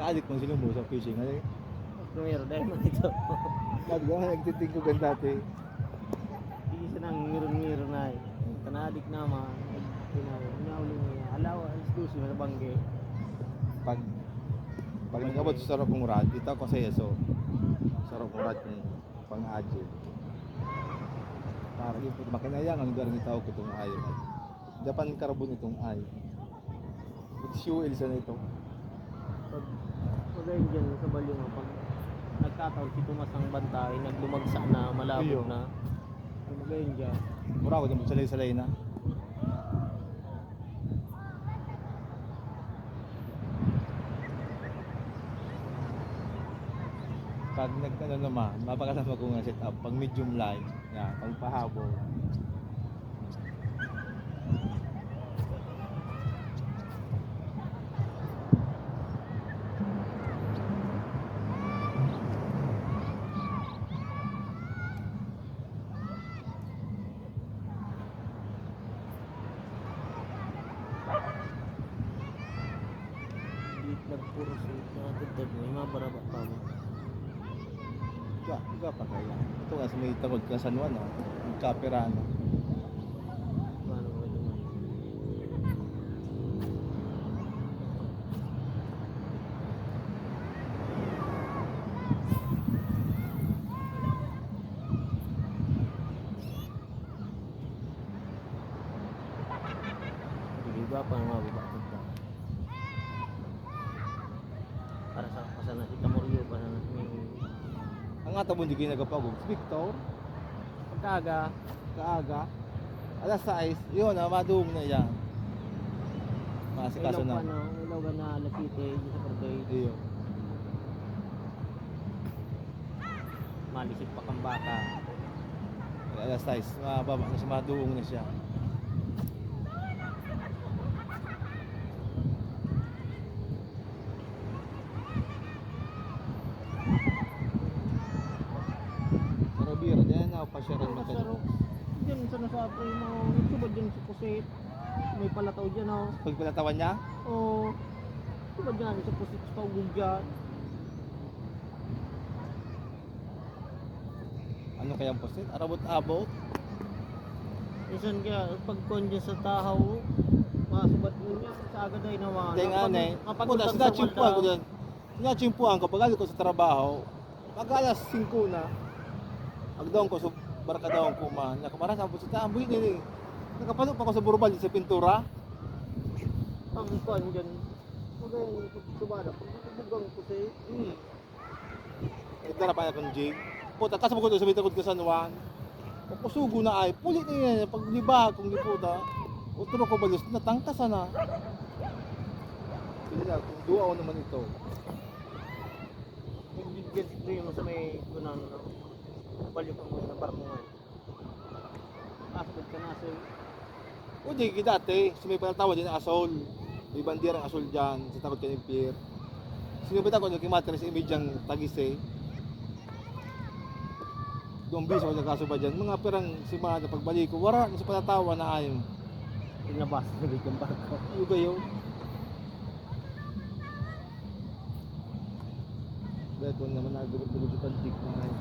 Kaadik mo sila mo sa fishing. Ano eh? Primero dahil mo ito. Sabi ko, nagtitingkugan dati. Hindi siya nang miron-miron na eh. Kanadik naman. Hinahuli mo yan. Alaw, alas 12 na bangge. Pag nagabot sa sarap kong rad, dito ako sa yeso. Sarap kong rad kong pang-adyo. Para yung makinayang ang lugar ng tao ko itong ayo. Japan carbon itong ayo. With fuel sa na ito. Pag ayun dyan sa balyo nga, pag nagkataon si Tomas ang bantay, naglumagsak na, malabog Iyo. na. Pag ayun dyan, Mura ko dyan magsalay-salay na. Pag nagkano naman, mapakasama ko nga set up. Pag medium line, yan, pag pahabol. hindi nagpuro sa mga dagdag mo, yung mga baraba pa mo. Iga pa kaya. Ito nga sa may tawag ka San Juan, Kaperano. Paano ba naman? Hindi ba pa mga babae ba? Para sa kasana, itamoryo pa na may Ang ata mo hindi kayo nagapagod. Si Victor, pagkaga. kaaga. Alas 6, yun madung na yan. Masikaso na. Ilaw ka na Lapite, dito sa Parday. Iyo. Malisip pa kang bata. Alas 6, mababa na siya, maduong na siya. Pero biro, dyan na pasyaran mo ka. Diyan sa nasapay mo, ito ba dyan sa pusit? May palataw dyan oh. Pag pinatawan niya, Oo. Ito ba dyan sa pusit sa paugog dyan? ano kayang posit? Arabot-abot. Minsan kaya pag dyan sa tahaw, masubat mo niya sa agad ay naman. Hindi nga na eh. Puta, sinachimpuan ko dyan. Sinachimpuan ko, pag ko sa trabaho, pag alas 5 na, agdaon ko sa barkadaon ko man, nakapara sa posit, amboy nila eh. Nakapalo pa ko sa burbal sa pintura. Ang kuan dyan. Huwag ay subada. Pag bugang pusit. Ito na pa na pang jig. Puta, kasama ko doon sa may takot ka San Juan. Papusugo na ay, pulit na yan. Pag liba, kung di puta, uturo ko balos, natangkasa na. Sige na, kung duaw naman ito. Nag-get mo sa may gunang balyo ka mo na parang mo. Asbad ka na sa O di, dati, sa may panatawa din ang asol. May bandirang asol dyan, sa takot ka ng pier. Sinubit ako, nagkimatera sa imidyang tagise. Doon bisa ko nagkasuba dyan. Mga perang simana, pagbalik ko, wara, sa panatawa na ayaw. pinabas na rin yung barko. Ano ba yun? Dahil kung naman nagulog-gulog sa pantik na ngayon.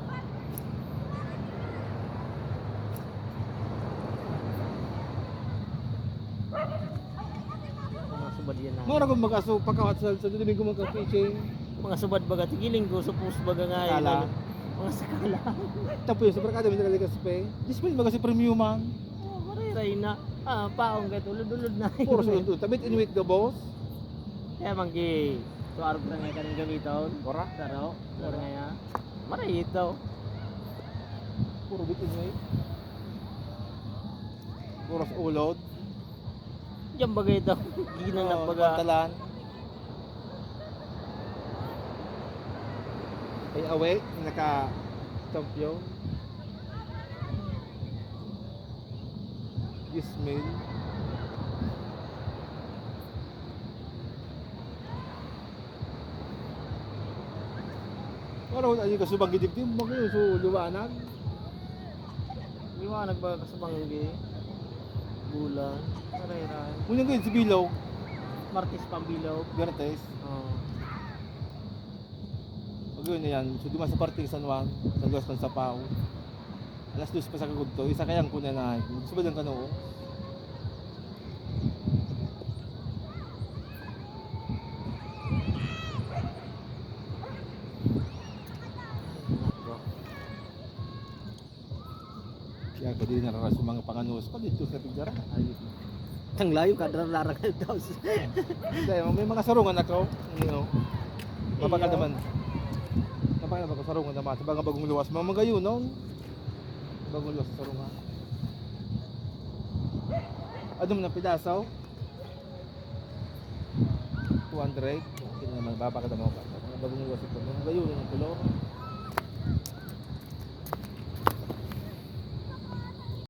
Mga subad yan na. Mara kung mag-aso, pagkawat sa Domingo magka-fishing. Mga subad baga, tigiling ko, supos baga nga yun. Sakala. Mga sakala. Tapo yun, sa barkada, may nagalikas pa eh. Display baga si premium man. Oh, mariray na. Paong kayo, tulod-tulod na. Puro sa ito. Tabit inuit the boss. Kaya manggi, tuarog na nga kanong gamiton. Ora. Taro, taro nga ya. Maray ito. Puro bit inuit. Puro sa ulod. Diyan bagay ito. Ginanap baga. Pantalan. Ay away, naka-champion. Ismail. Parang ano yung kasubang gidibdib mo kayo, so liwanag. Liwanag ba kasabanggi? Bulan. Maray-ray. Munyang ganyan si Bilaw, Martis Pambilog. Gartes. Oh. Pag yun na yan, so duman sa parting San Juan, sa luwas ng Sapaw. Alas 2 pa sa kagudto, isa kayang kuna na. Subad ang kanoo. Nako. Kaya ko din nararas yung mga panganuos ko dito sa Pigdara. Ang layo ka larang daw. Hindi, may mga sarungan ako. You know, mapakal naman. Mapakal naman ko sarungan naman. Sa mga bagong luwas. Mga magayon, no? Bagong luwas sa sarungan. Ano mo ng pidasaw? 200. Hindi naman, babakal naman ako. Mga bagong luwas ito. Mga magayon, yung kulor.